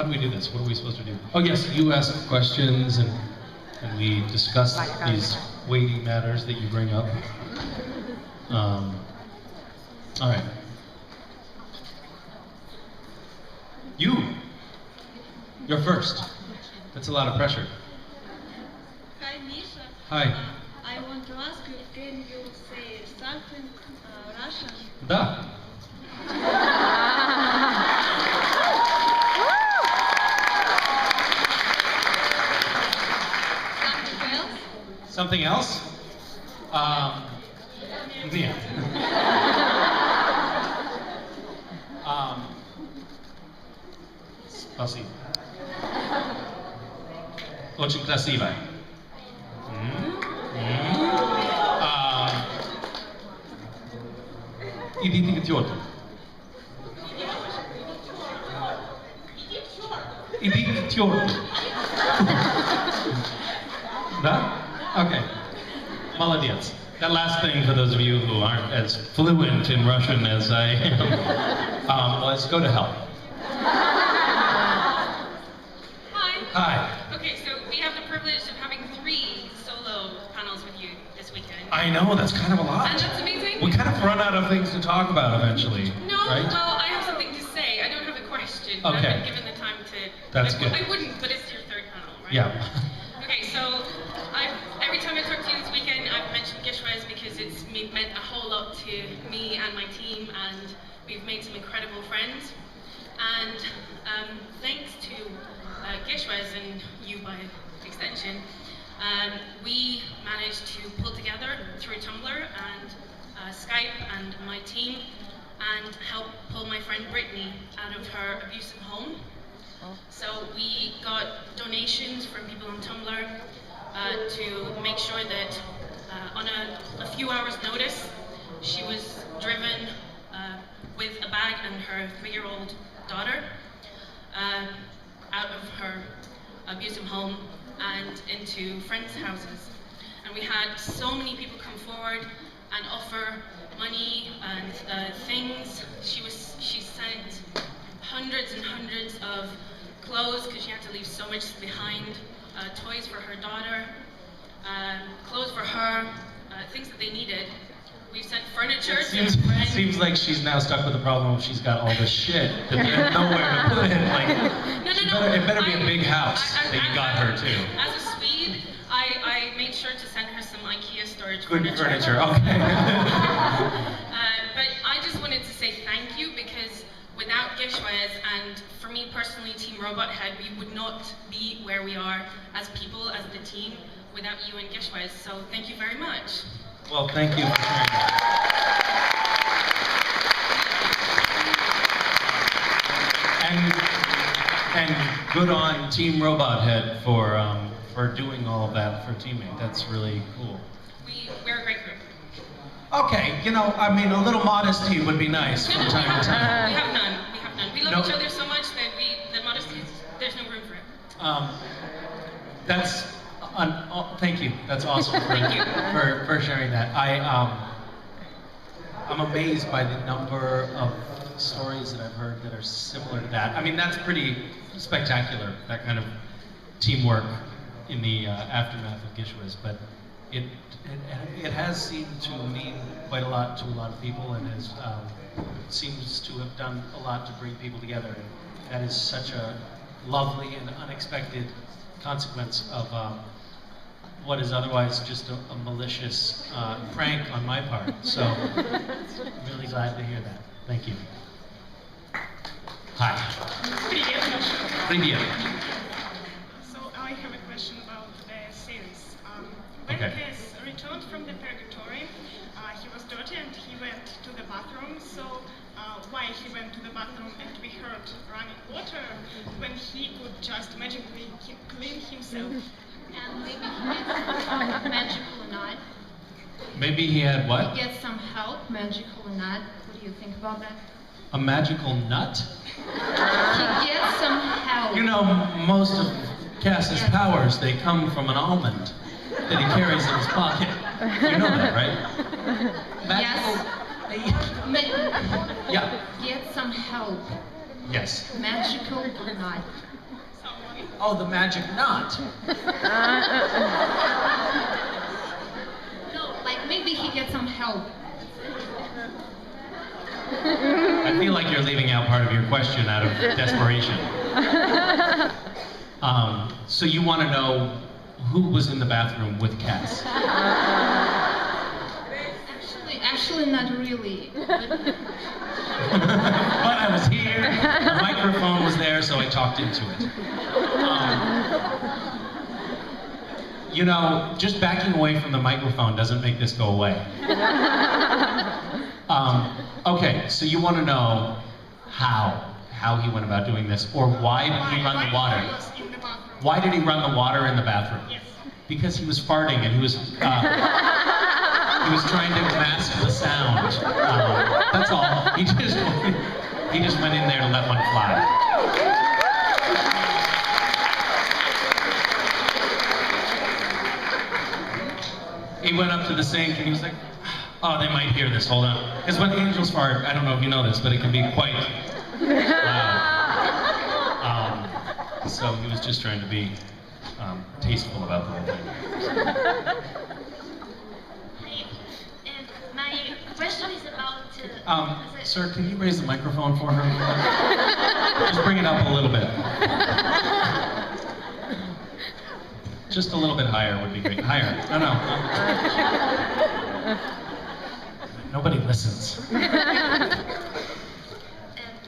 do we do this? What are we supposed to do? Oh yes, you ask questions and we discuss these weighty matters that you bring up. All right. You're first. That's a lot of pressure. Hi, Misha. Hi. I want to ask you, can you say something Russian? Да. Something else? Нет. Спасибо. Очень красиво. Идите к тетке. Иди к тетке. Да? Okay. Молодец. That last thing, for those of you who aren't as fluent in Russian as I am, was go to hell. Hi. Hi. Okay, so we have the privilege of having 3 solo panels with you this weekend. I know, that's kind of a lot. And that's amazing. We kind of run out of things to talk about eventually, No, right? well, I have something to say. I don't have a question. Okay. I've been given the time to... That's good. I wouldn't, but it's your 3rd panel, right? Yeah. Okay, so every time I talk to you this weekend, I've mentioned Gishvez because it's meant a whole lot to me and my team, and we've made some incredible friends. And thanks to Gishvez and you by extension, we managed to pull together through Tumblr and Skype and my team and help pull my friend Brittany out of her abusive home. So we got donations from people on Tumblr to make sure that on a few hours notice, she was driven with a bag and her 3-year-old daughter out of her abusive home and into friends' houses. And we had so many people come forward and offer money and things. She sent hundreds and hundreds of clothes because she had to leave so much behind, toys for her daughter, clothes for her, things that they needed. We've sent furniture to friends. Seems like she's now stuck with the problem of she's got all this shit that they have nowhere to put it. Like, No. It better be a big house that you got her too. As a Swede, I made sure to send her some IKEA storage Good furniture. okay. But I just wanted to say thank you because without Gishvez and for me personally, Team Robot Head, we would not be where we are as people, as the team, without you and Gishvez. So thank you very much. Well, thank you for sharing that. And good on Team Robot Head for doing all of that for Teammate. That's really cool. We're a great group. Okay, you know, I mean, a little modesty would be nice from time to time. We have none. We have none. We love each other so much that the modesty, there's no room for it. Thank you. That's awesome for sharing that. I'm amazed by the number of stories that I've heard that are similar to that. I mean, that's pretty spectacular, that kind of teamwork in the aftermath of Gishwez, but it has seemed to mean quite a lot to a lot of people, and seems to have done a lot to bring people together. And that is such a lovely and unexpected consequence of what is otherwise just a malicious prank on my part. So I'm really glad to hear that. Thank you. Hi. Привет. So I have a question about the series. When Kes returned from the purgatory, he was dirty and he went to the bathroom. So why he went to the bathroom and we heard running water when he could just magically clean himself? And maybe he had magical or not. Maybe he had what? He gets some help, magical or not. What do you think about that? A magical nut? He gets some help. You know, most of Cass's powers, they come from an almond that he carries in his pocket. You know that, right? Magical... Yes. Yeah. Get some help. Yes. Magical or not. Oh, the magic knot. No, like maybe he gets some help. I feel like you're leaving out part of your question out of desperation. So you want to know who was in the bathroom with cats? Actually not really. But But I was here, the microphone was there, so I talked into it. You know, just backing away from the microphone doesn't make this go away. Okay, so you want to know how he went about doing this, or why did he run the water? Why did he run the water in the bathroom? Yes. Because he was farting and he was trying to mask the sound. That's all. He just went in there to let one fly. He went up to the sink and he was like, oh, they might hear this, hold on. Because when angels fart, I don't know if you know this, but it can be quite loud. So he was just trying to be tasteful about the whole thing. My question is about... Sir, can you raise the microphone for her? Just bring it up a little bit. Just a little bit higher would be great. Higher. No. Nobody listens.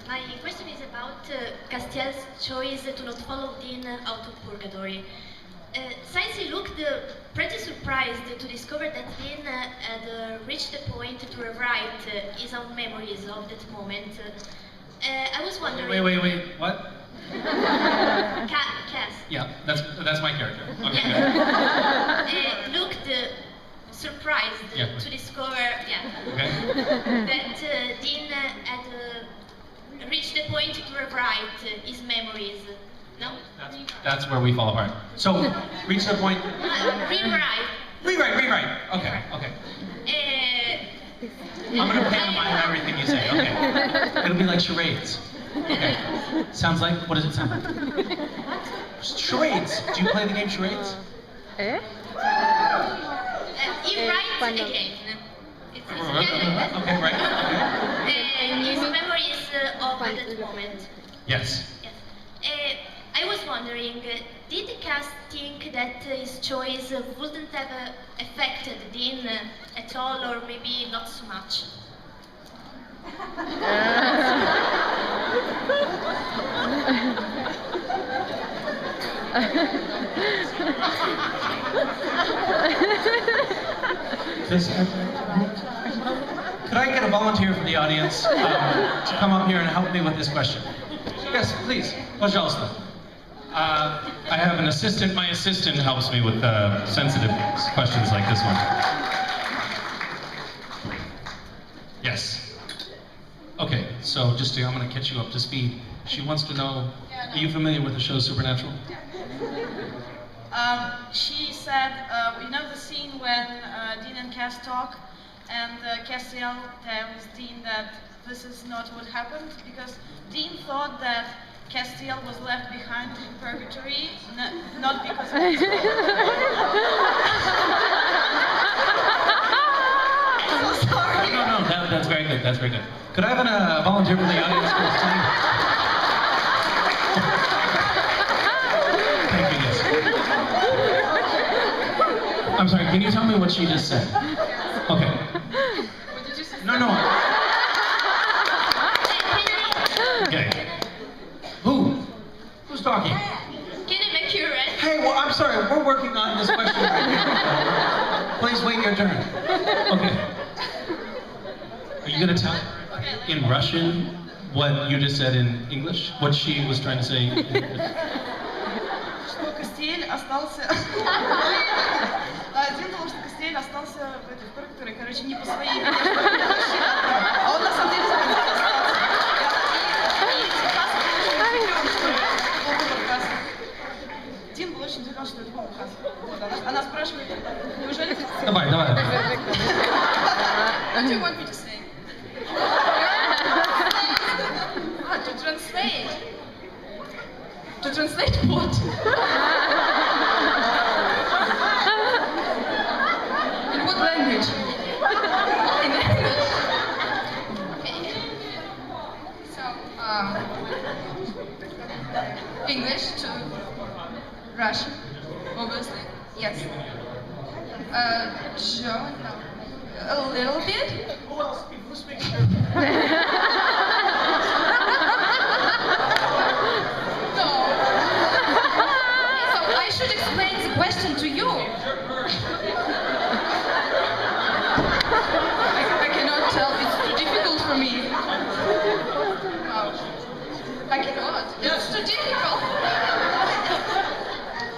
My question is about Castiel's choice to not follow Dean out of purgatory. Since he looked pretty surprised to discover that Dean had reached the point to rewrite his own memories of that moment, I was wondering... Wait, what? Cass. Yeah, that's my character. Okay, Yeah. Looked surprised to discover that Dean had reached the point to rewrite his memories. No? That's where we fall apart. So, reach the point... Rewrite. Okay. I'm gonna pantomime everything you say, okay. It'll be like charades. Okay. Sounds like, what does it sound like? Charades. Do you play the game charades? He writes again. It's Okay, right. his memories of that moment. Yes. I was wondering, did Cass think that his choice wouldn't have affected Dean at all, or maybe not so much? Could I get a volunteer from the audience to come up here and help me with this question? Yes, please. Пожалуйста. I have an assistant. My assistant helps me with sensitive questions like this one. Yes. Okay, so I'm going to catch you up to speed. She wants to know, are you familiar with the show Supernatural? She said, we know the scene when Dean and Cass talk, and Castiel tells Dean that this is not what happened, because Dean thought that Castiel was left behind in purgatory, not because of his fault. Sorry. No, that's very good, that's very good. Could I have a volunteer from the audience for this time? Thank you, yes. I'm sorry, can you tell me what she just said? Okay. What did you say? No. Okay. Who's talking? Can I make you ready? Hey, well, I'm sorry, we're working on this question right now. Please wait your turn. Okay. Are you gonna tell in Russian what you just said in English? What she was trying to say in English? Что Кастиэль остался... Дин думал, что Кастиэль остался в этой пургатории, короче, не по своей вине, что а он на самом деле захотел остаться. И Техас был очень удивлен, что это был Техас. Дин был очень удивлен, что это был Техас. Вот, она спрашивает, неужели ты... Давай. What do you want me to say? To translate. To translate what? In what language? In English. Okay. So, English to Russian, obviously. Yes. German, no. A little bit. Who else? Who speaks No. So I should explain the question to you. I cannot tell. It's too difficult for me. No. I cannot. It's too difficult.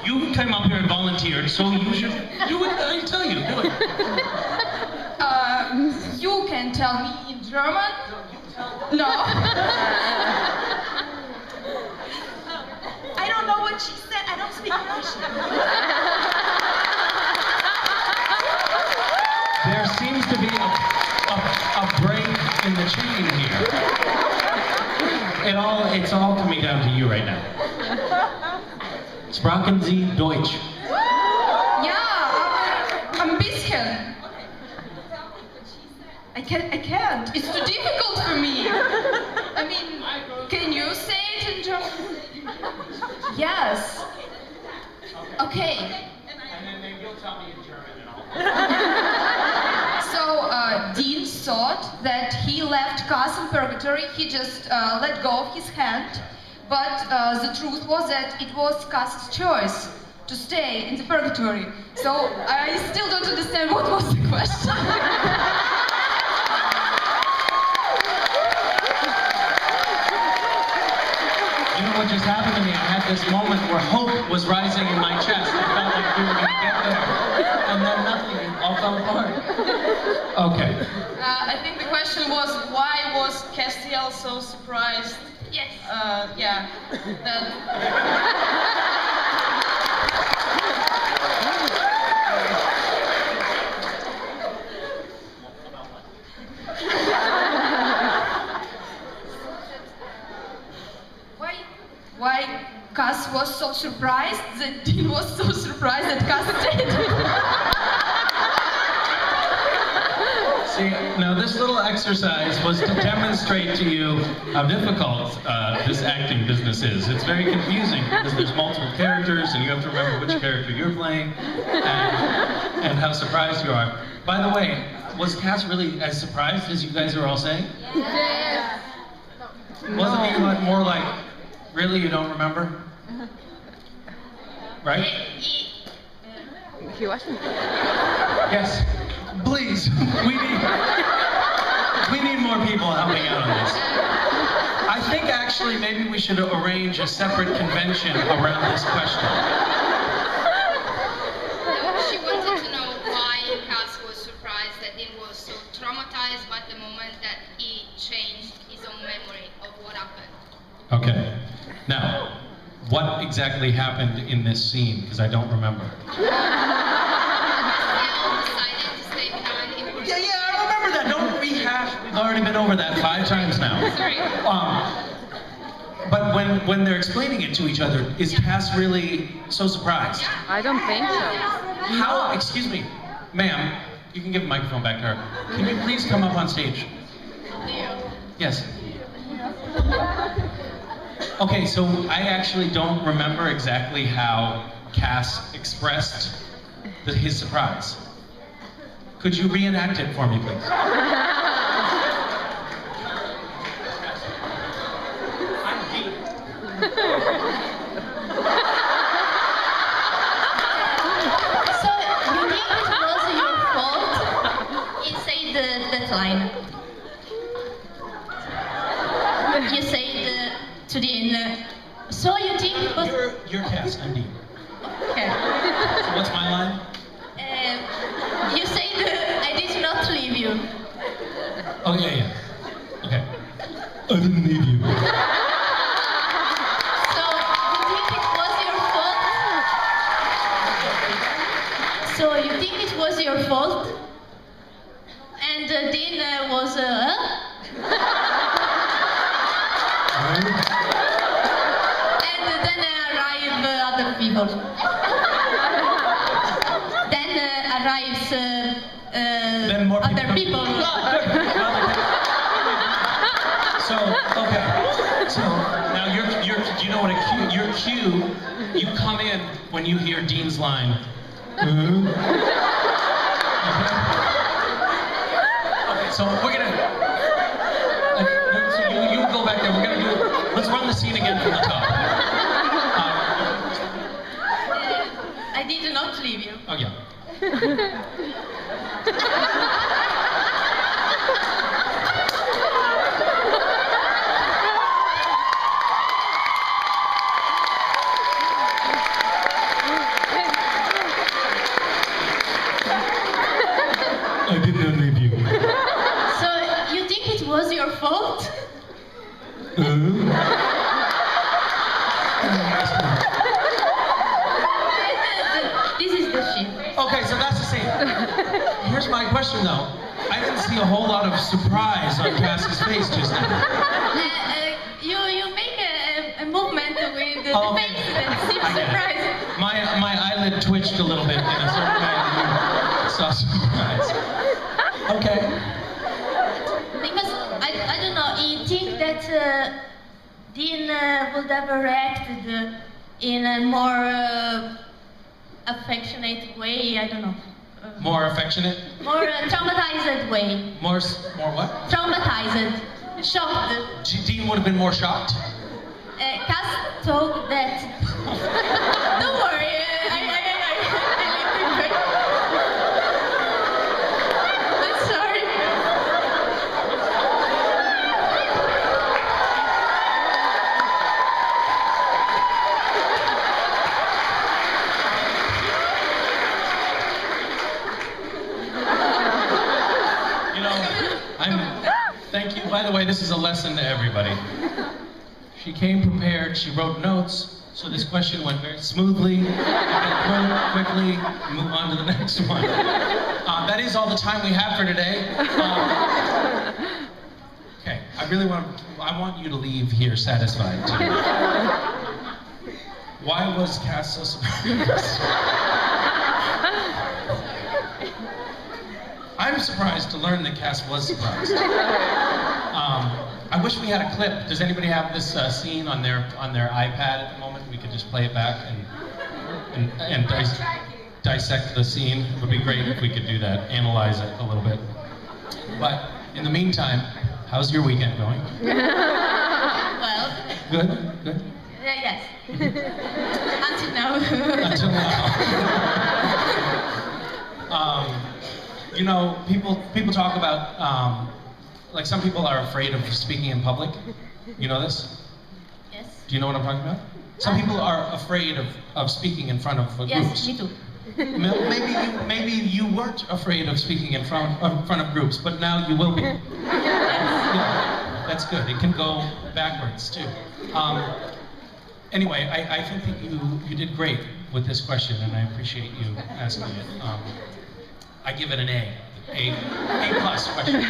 You came up here and volunteered, so you should do it. I tell you, do it. You can tell me in German? No. I don't know what she said. I don't speak Russian. There seems to be a break in the chain here. It's all coming down to you right now. Sprachen Sie Deutsch? Yeah, ein bisschen. I can't. It's too difficult for me. I mean, can you say it in German? Yes. Okay. And then you'll tell me in German and all. So, Dean thought that he left Cass in purgatory. He just let go of his hand. But the truth was that it was Cass's choice to stay in the purgatory. So I still don't understand what was the question. You know what just happened to me? I had this moment where hope was rising in my chest. I felt like we were going to get there. And then nothing, it all fell apart. Okay. I think the question was, why was Castiel so surprised? Yes. Yeah. Why Cass was so surprised that Dean was so surprised that Cass stayed? See, now this little exercise was to demonstrate to you how difficult this acting business is. It's very confusing because there's multiple characters and you have to remember which character you're playing and how surprised you are. By the way, was Cass really as surprised as you guys are all saying? Yes. Wasn't he like more like, really, you don't remember? Right? He wasn't. Yes. Please, we need more people helping out on this. I think actually maybe we should arrange a separate convention around this question. She wanted to know why Cass was surprised that Dean was so traumatized by the moment that he changed his own memory of what happened. Okay. Now, what exactly happened in this scene? Because I don't remember. Yeah, I remember that. Don't rehash. We've already been over that 5 times now. Sorry. But when they're explaining it to each other, is Cass really so surprised? I don't think so. How? Excuse me, ma'am. You can give the microphone back to her. Can you please come up on stage? Yes. Okay, so I actually don't remember exactly how Cass expressed his surprise. Could you reenact it for me, please? I'm deep. So, you think it was your fault? You say that line. You say to Dean, so you think it was... You're Cass, I'm Dean. Okay. So what's my line? You say that I did not leave you. Oh, yeah. Okay. I didn't leave you. So, you think it was your fault? So, you think it was your fault? And Dean was, And then people. Then arrives Then more other people. people. So, okay. So now do you know what your cue, you come in when you hear Dean's line. Okay. Okay, so we're gonna, so you go back there, we're gonna do, let's run the scene again from the top. I did not leave you. Oh yeah. I did not leave you. So you think it was your fault? This is the shit. Okay, so that's the scene. Here's my question though. I didn't see a whole lot of surprise on Cass's face just now. You make a movement with the Oh, face that seems I get it. surprising. My eyelid twitched a little bit in a certain way that you saw surprise. Okay. Because I don't know, you think that Dean would have reacted in a more affectionate way, I don't know. More affectionate? More traumatized way. More what? Traumatized. Shocked. Dean would have been more shocked? Cass told that. Don't worry, I'm sorry. You know, thank you. By the way, this is a lesson to everybody. She came prepared, she wrote notes, so this question went very smoothly. You get through it quickly, move on to the next one. That is all the time we have for today. Okay, I want you to leave here satisfied too. Why was Cass so surprised? I'm surprised to learn that Cass was surprised. I wish we had a clip. Does anybody have this scene on their iPad at the moment? We could just play it back and dissect the scene. It would be great if we could do that, analyze it a little bit. But in the meantime, how's your weekend going? Well. Good? Good? Yes. Until now. Until now. You know, people talk about, like some people are afraid of speaking in public. You know this? Yes. Do you know what I'm talking about? Some people are afraid of speking in front of groups. Yes, me too. Maybe you weren't afraid of speaking in front of groups, but now you will be. Yeah, that's good. It can go backwards too. Anyway, I think that you did great with this question, and I appreciate you asking it. I give it an A plus question.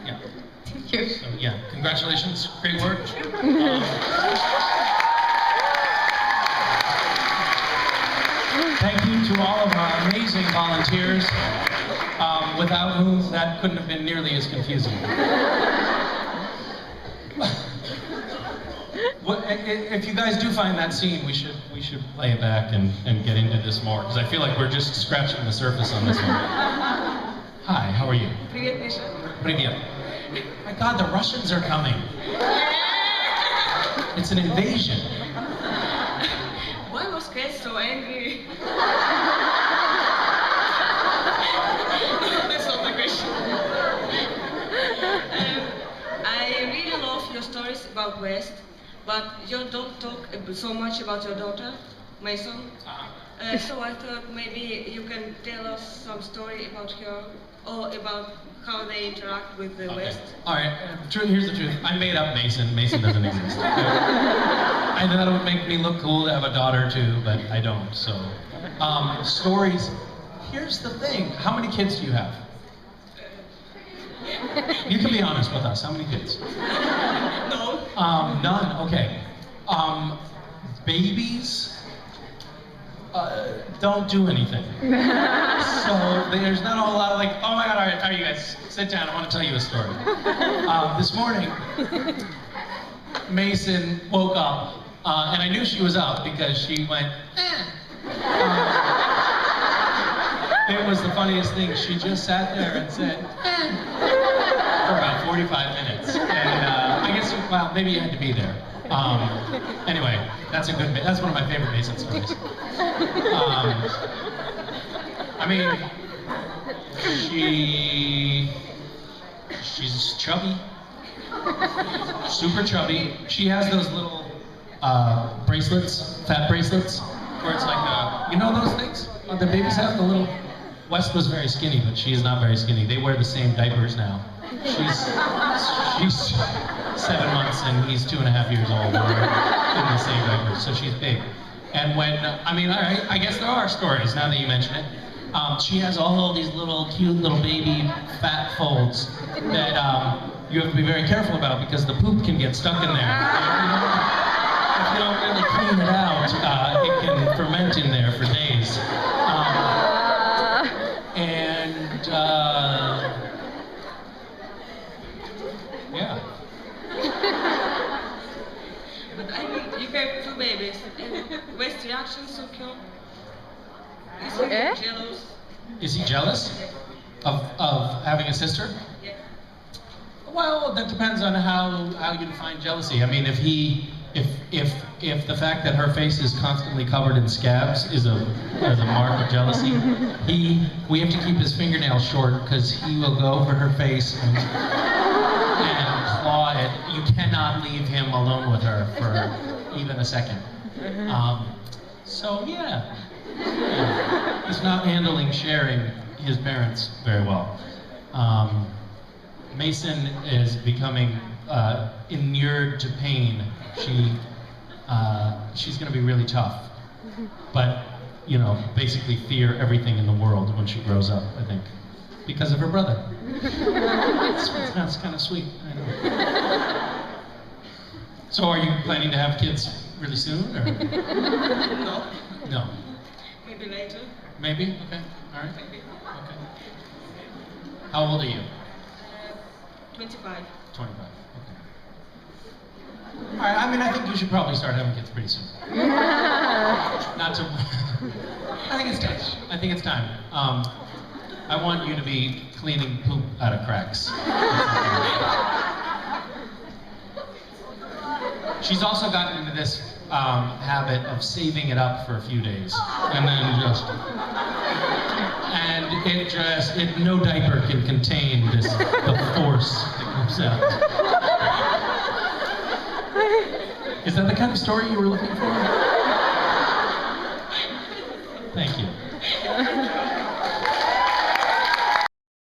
Yeah. Thank you. So yeah, congratulations, great work. Thank you to all of our amazing volunteers, without whom that couldn't have been nearly as confusing. If you guys do find that scene, we should play it back and get into this more, because I feel like we're just scratching the surface on this one. Hi, how are you? Привет, Миша. Привет. My God, the Russians are coming. It's an invasion. Why was Cass so angry? That's not the question. I really love your stories about West, but you don't talk so much about your daughter, Mason. So I thought maybe you can tell us some story about her, or about how they interact with the West. All right, here's the truth. I made up Mason. Mason doesn't exist. I thought it would make me look cool to have a daughter too, but I don't, so. Stories, here's the thing. How many kids do you have? You can be honest with us. How many kids? No. None, okay. Babies don't do anything. So there's not a whole lot of like, oh my God, all right, you guys, sit down, I want to tell you a story. This morning, Mason woke up, and I knew she was up because she went, it was the funniest thing. She just sat there and said, for about 45 minutes. And I guess, well, maybe you had to be there. Anyway, that's one of my favorite Mason stories. I mean, she's chubby, super chubby. She has those little bracelets, fat bracelets, where it's like, you know those things the babies have, the little. West was very skinny, but she is not very skinny. They wear the same diapers now. She's 7 months and he's 2.5 years old. We're in the same diapers, so she's big. And when, I mean, all right, I guess there are stories now that you mention it. She has all these little cute little baby fat folds that you have to be very careful about because the poop can get stuck in there. If you don't really clean it out, it can ferment in there for days. Yeah. But I mean, you have 2 babies. What's the reaction so cute? Is he jealous? Is he jealous of having a sister? Yeah. Well, that depends on how you define jealousy. I mean, if the fact that her face is constantly covered in scabs is a mark of jealousy, we have to keep his fingernails short because he will go over her face and claw it. You cannot leave him alone with her for even a second. So yeah, he's not handling sharing his parents very well. Mason is becoming inured to pain. She's going to be really tough, but you know, basically fear everything in the world when she grows up, I think, because of her brother. That's kind of sweet, I know. So are you planning to have kids really soon, or? No. No. Maybe later. Maybe? Okay, all right. Maybe. Okay. How old are you? 25. 25, okay. All right, I mean, I think you should probably start having kids pretty soon. Not to, I think it's time. I think it's time. I want you to be cleaning poop out of cracks. She's also gotten into this habit of saving it up for a few days, and then no diaper can contain the force that comes out. Is that the kind of story you were looking for? Thank you.